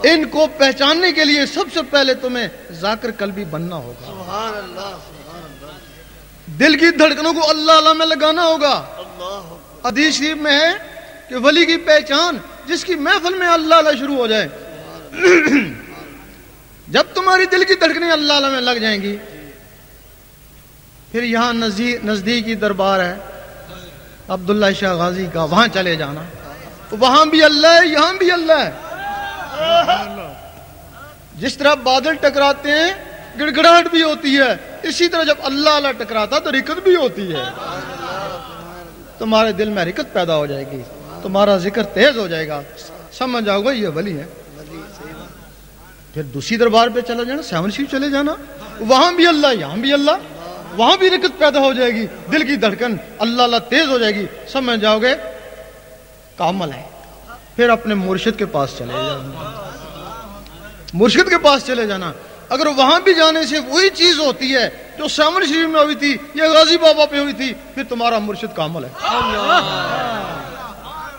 ان کو پہچاننے کے لیے سب سے پہلے تمہیں ذاکر قلبی بننا ہوگا. سبحان اللہ سبحان اللہ. دل کی دھڑکنوں کو اللہ اللہ میں لگانا ہوگا. حدیث شریف میں ہے کہ ولی کی پہچان جس کی محفل میں اللہ اللہ شروع ہو جائے. جب تمہاری دل کی دھڑکنیں اللہ اللہ میں لگ جائیں گی، پھر یہاں نزدیکی دربار ہے عبداللہ شاہ غازی کا، وہاں چلے جانا. وہاں بھی اللہ ہے، یہاں بھی اللہ ہے. جس طرح بادل ٹکراتے ہیں گڑ گڑاہٹ بھی ہوتی ہے، اسی طرح جب اللہ اللہ ٹکراتا تو رکت بھی ہوتی ہے. تمہارے دل میں رکت پیدا ہو جائے گی، تمہارا ذکر تیز ہو جائے گا، سمجھ جاؤ گا یہ ولی ہے. پھر دوسری دربار پہ چلا جانا، سیون شریف چلے جانا، وہاں بھی اللہ یہاں بھی اللہ، وہاں بھی رکت پیدا ہو جائے گی، دل کی دھڑکن اللہ اللہ تیز ہو جائے گی، سمجھ جاؤ گے کامل ہے. پھر اپنے مرشد کے پاس چلے جانا، مرشد کے پاس چلے جانا. اگر وہاں بھی جانے سے وہی چیز ہوتی ہے جو سیون شریف میں ہوئی تھی یا غازی بابا پہ ہوئی تھی، پھر تمہارا مرشد کامل ہے.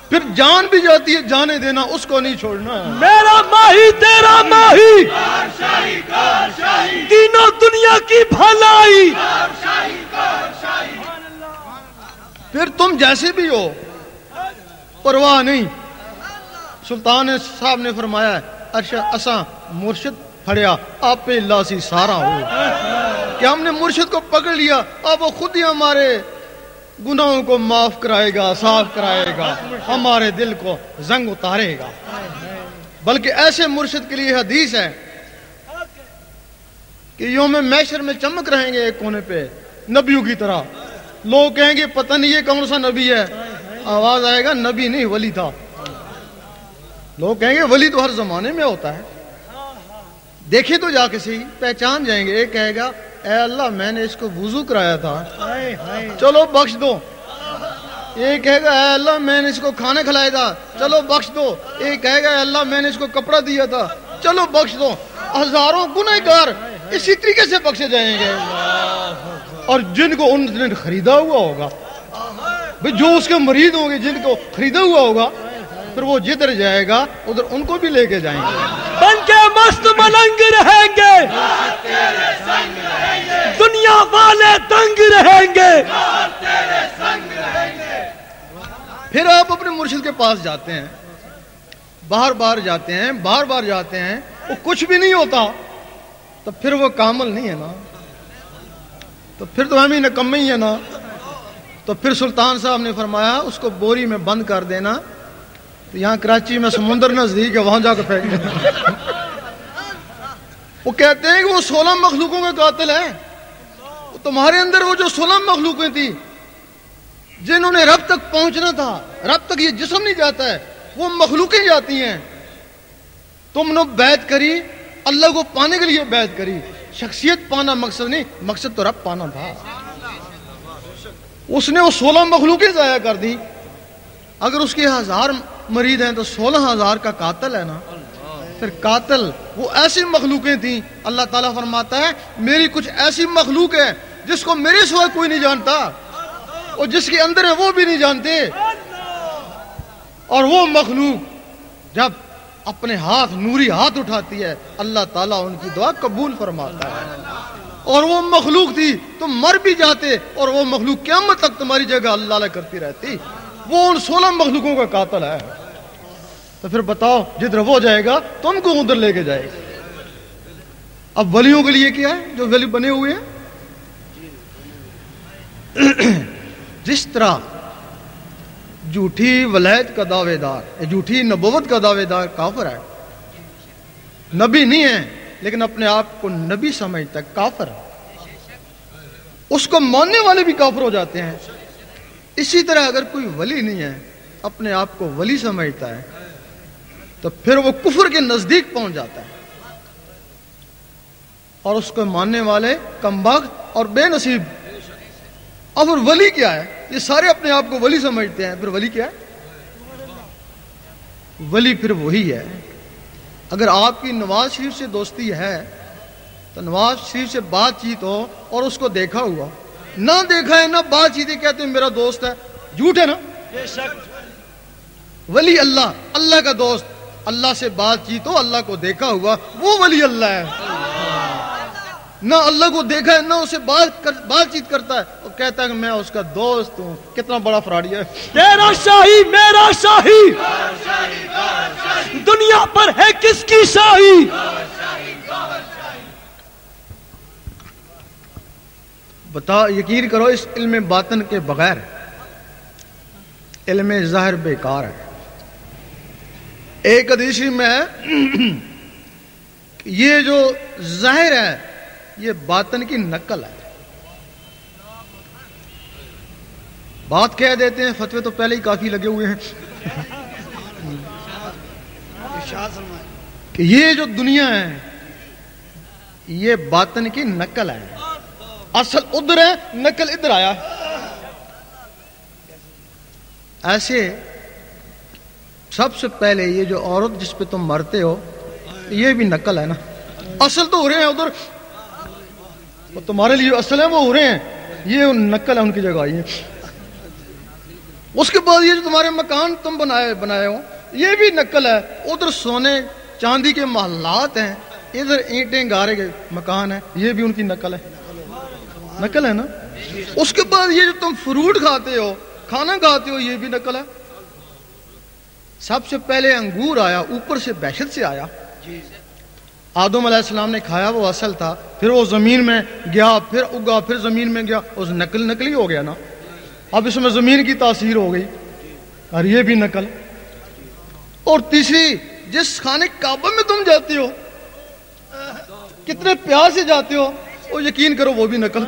پھر جان بھی جاتی ہے، جانے دینا، اس کو نہیں چھوڑنا. میرا ماہی تیرا ماہی، تینوں دنیا کی بھلائی. پھر تم جیسے بھی ہو پرواہ نہیں. سلطان صاحب نے فرمایا ہے اساں مرشد پھڑیا آپ پہ اللہ سی سارا ہو، کہ ہم نے مرشد کو پکڑ لیا، اب وہ خود ہی ہمارے گناہوں کو معاف کرائے گا، صاف کرائے گا، ہمارے دل کو زنگ اتارے گا. بلکہ ایسے مرشد کے لیے حدیث ہے کہ یوم محشر میں چمک رہیں گے ایک کونے پہ نبیوں کی طرح. لوگ کہیں گے پتہ نہیں یہ کون سا نبی ہے، آواز آئے گا نبی نہیں ولی تھا. لوگ کہیں گے ولی تو ہر زمانے میں ہوتا ہے. دیکھیں تو جا کے صحیح، پہچان جائیں گے. ایک کہے گا اے اللہ میں نے اس کو وضو کرایا تھا، چلو بخش دو. ایک کہے گا اے اللہ میں نے اس کو کھانا کھلایا تھا، چلو بخش دو. ایک کہے گا اے اللہ میں نے اس کو کپڑا دیا تھا، چلو بخش دو. ہزاروں گنہگار اسی طریقے سے بخشے جائیں گے. اور جن کو ان نے خریدا ہوا ہوگا، جو اس کے مریض ہوں گے، جن کو خریدا ہوا ہوگا، پھر وہ جدھر جائے گا ادھر ان کو بھی لے کے جائیں گے. بن کے مست ملنگ رہیں گے، دنیا والے دنگ رہیں گے. پھر آپ اپنے مرشد کے پاس جاتے ہیں، بار بار جاتے ہیں، بار بار جاتے ہیں، وہ کچھ بھی نہیں ہوتا، تو پھر وہ کامل نہیں ہے نا، تو پھر تو ہم ہی نکمے ہی ہیں نا. تو پھر سلطان صاحب نے فرمایا اس کو بوری میں بند کر دینا. تو یہاں کراچی میں سمندر نزدیک ہے، وہاں جا کے پھینک دینا. وہ کہتے ہیں کہ وہ 16 مخلوقوں کا قاتل ہے. تمہارے اندر وہ جو 16 مخلوقیں تھی جنہوں نے رب تک پہنچنا تھا، رب تک یہ جسم نہیں جاتا ہے، وہ مخلوقیں جاتی ہیں. تم نے بیعت کری، اللہ کو پانے کے لیے بیعت کری. شخصیت پانا مقصد نہیں، مقصد تو رب پانا تھا. اس نے وہ 16 مخلوقیں ضائع کر دی. اگر اس کے 1000 مرید ہیں تو 16,000 کا قاتل ہے نا. پھر قاتل وہ ایسی مخلوقیں تھیں. اللہ تعالیٰ فرماتا ہے میری کچھ ایسی مخلوق ہے جس کو میرے سوا کوئی نہیں جانتا، اور جس کے اندر ہے وہ بھی نہیں جانتے. اور وہ مخلوق جب اپنے ہاتھ نوری ہاتھ اٹھاتی ہے اللہ تعالیٰ ان کی دعا قبول فرماتا ہے. اور وہ مخلوق تھی تم مر بھی جاتے اور وہ مخلوق قیامت تک تمہاری جگہ اللہ اللہ کرتی رہتی. وہ ان 16 مخلوقوں کا قاتل ہے. تو پھر بتاؤ جدھر وہ جائے گا تم کو ادھر لے کے جائے گا. اب ولیوں کے لیے کیا ہے جو ولی بنے ہوئے ہیں؟ جس طرح جھوٹھی ولایت کا دعوے دار، جھوٹھی نبوت کا دعوے دار کافر ہے، نبی نہیں ہے لیکن اپنے آپ کو نبی سمجھتا ہے، کافر ہے. اس کو ماننے والے بھی کافر ہو جاتے ہیں. اسی طرح اگر کوئی ولی نہیں ہے، اپنے آپ کو ولی سمجھتا ہے، تو پھر وہ کفر کے نزدیک پہنچ جاتا ہے. اور اس کو ماننے والے کمبخت اور بے نصیب. اور پھر ولی کیا ہے؟ یہ سارے اپنے آپ کو ولی سمجھتے ہیں. پھر ولی کیا ہے؟ ولی پھر وہی ہے. اگر آپ کی نواز شریف سے دوستی ہے تو نواز شریف سے بات چیت ہو اور اس کو دیکھا ہوا، نہ دیکھا ہے نہ بات چیت، کہتے ہیں میرا دوست ہے، جھوٹ ہے نا. ولی اللہ، اللہ کا دوست. اللہ سے بات چیت ہو، اللہ کو دیکھا ہوا، وہ ولی اللہ ہے. نہ اللہ کو دیکھا ہے، نہ اسے بات چیت کرتا ہے اور کہتا ہے کہ میں اس کا دوست ہوں. کتنا بڑا فراڈی ہے. تیرا شاہی میرا شاہی، دنیا پر ہے کس کی شاہی؟ بتا، یقین کرو اس علم باطن کے بغیر علم ظاہر بیکار ہے. ایک حدیث میں ہے یہ جو ظاہر ہے یہ باطن کی نقل ہے. بات کہہ دیتے ہیں، فتوے تو پہلے ہی کافی لگے ہوئے ہیں کہ یہ جو دنیا ہے یہ باطن کی نقل ہے. اصل ادھر ہے، نقل ادھر آیا. ایسے سب سے پہلے یہ جو عورت جس پہ تم مرتے ہو یہ بھی نقل ہے نا. اصل تو ہو رہے ہیں ادھر، وہ تمہارے لیے اصل ہے وہ ہو رہے ہیں، یہ نقل ہے ان کی جگہ. یہ اس کے بعد یہ جو تمہارے مکان تم بنائے ہو یہ بھی نقل ہے. ادھر سونے چاندی کے محلات ہیں، ادھر اینٹیں گارے کے مکان ہیں، یہ بھی ان کی نقل ہے. نقل ہے نا. اس کے بعد یہ جو تم فروٹ کھاتے ہو، کھانا کھاتے ہو، یہ بھی نقل ہے. سب سے پہلے انگور آیا، اوپر سے بحشت سے آیا. آدم علیہ السلام نے کھایا، وہ اصل تھا. پھر وہ زمین میں گیا، پھر اگا، پھر زمین میں گیا، اس نقلی ہو گیا نا. اب اس میں زمین کی تاثیر ہو گئی اور یہ بھی نقل. اور تیسری، جس خانے کعبہ میں تم جاتے ہو کتنے پیار سے جاتے ہو، وہ یقین کرو وہ بھی نقل.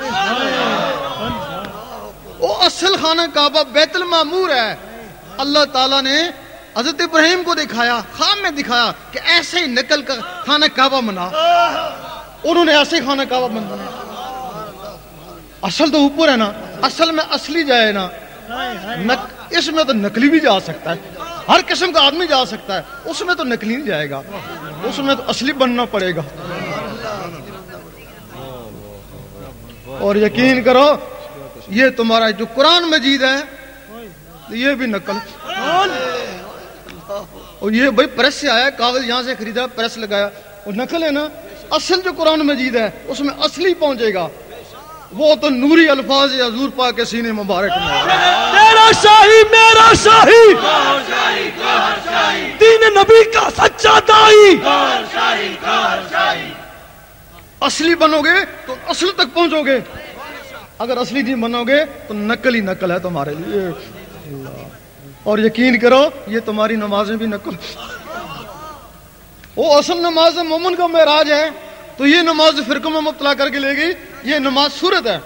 وہ اصل خانہ کعبہ بیت المعمور ہے. اللہ تعالیٰ نے حضرت ابراہیم کو دکھایا، خواب میں دکھایا کہ ایسے ہی نقل کا خانہ کعبہ بنا. انہوں نے ایسے ہی خانہ کعبہ بنا. اصل تو اوپر ہے نا. اصل میں اصلی جائے نا، اس میں تو نقلی بھی جا سکتا ہے، ہر قسم کا آدمی جا سکتا ہے. اس میں تو نقلی نہیں جائے گا، اس میں تو اصلی بننا پڑے گا. اور یقین کرو یہ تمہارا جو قرآن مجید ہے یہ بھی نقل. اور یہ بھائی پریس سے آیا، کاغذ یہاں سے خریدا، پریس لگایا، اور نقل ہے نا. اصل جو قرآن مجید ہے اس میں اصلی پہنچے گا، وہ تو نوری الفاظ حضور پاک کے سینے مبارک میں. تیرا شاہی میرا شاہی، دین نبی کا سچا دائی. اصلی بنو گے تو اصل تک پہنچو گے، اگر اصلی نہیں بنو گے تو نقل ہی نقل ہے تمہارے لیے. اور یقین کرو یہ تمہاری نمازیں بھی نقل. وہ اصل نماز مومن کا معراج ہے، تو یہ نماز فرقوں میں مبتلا کر کے لے گئی. یہ نماز صورت ہے.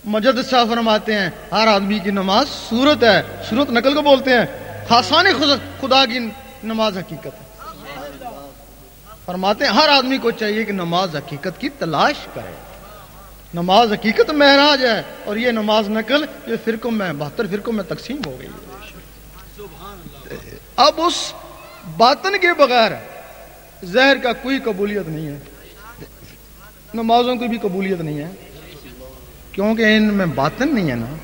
مجدد صاحب فرماتے ہیں ہر آدمی کی نماز صورت ہے. صورت نقل کو بولتے ہیں. خاصان خدا کی نماز حقیقت ہے. فرماتے ہیں ہر آدمی کو چاہیے کہ نماز حقیقت کی تلاش کرے. نماز حقیقت معراج ہے، اور یہ نماز نقل یہ فرقوں میں 72 فرقوں میں تقسیم ہو گئی. اب اس باطن کے بغیر ظاہر کا کوئی قبولیت نہیں ہے، نمازوں کی بھی قبولیت نہیں ہے، کیونکہ ان میں باطن نہیں ہے نا.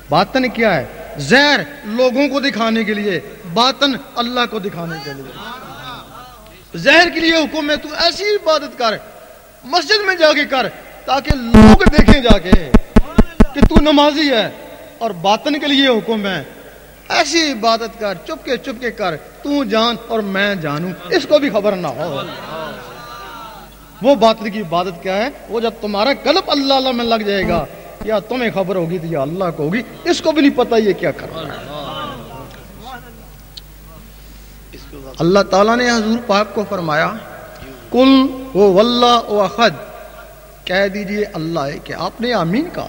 باطن کیا ہے؟ ظاہر لوگوں کو دکھانے کے لیے، باطن اللہ کو دکھانے کے لیے. ظاہر کے لیے حکم ہے تو ایسی عبادت کر، مسجد میں جا کے کر تاکہ لوگ دیکھیں جا کے کہ تو نمازی ہے. اور باطن کے لیے حکم ہے ایسی عبادت کر، چپ کے کر، تو جان اور میں جانوں، اس کو بھی خبر نہ ہو. وہ باطن کی عبادت کیا ہے؟ وہ جب تمہارا قلب اللہ میں لگ جائے گا، یا تمہیں خبر ہوگی تو یا اللہ کو ہوگی، اس کو بھی نہیں پتا یہ کیا کر رہا ہے. اللہ تعالیٰ نے حضور پاک کو فرمایا کل وہ واللہ احد، کہہ دیجئے اللہ ہے. کہ آپ نے آمین کہا،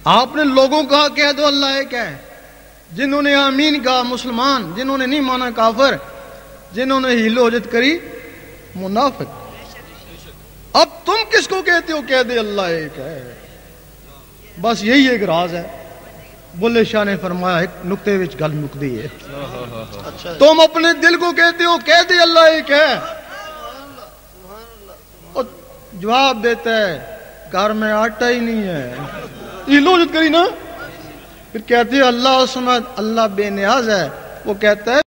آپ نے لوگوں کہا کہہ دو اللہ ہے. کیا ہے؟ جنہوں نے آمین کہا مسلمان، جنہوں نے نہیں مانا کافر، جنہوں نے ہیل و حجت کری منافق. اب تم کس کو کہتے ہو کہہ دے اللہ ایک ہے. بس یہی ایک راز ہے. بلے شاہ نے فرمایا ایک نقطے وچ گل مکدی ہے. تم اپنے دل کو کہتے ہو کہہ دے اللہ ایک ہے، اور جواب دیتا ہے گھر میں آٹا ہی نہیں ہے، ہیل و حجت کری نا. پھر کہتے ہو اللہ سمد، اللہ بے نیاز ہے، وہ کہتا ہے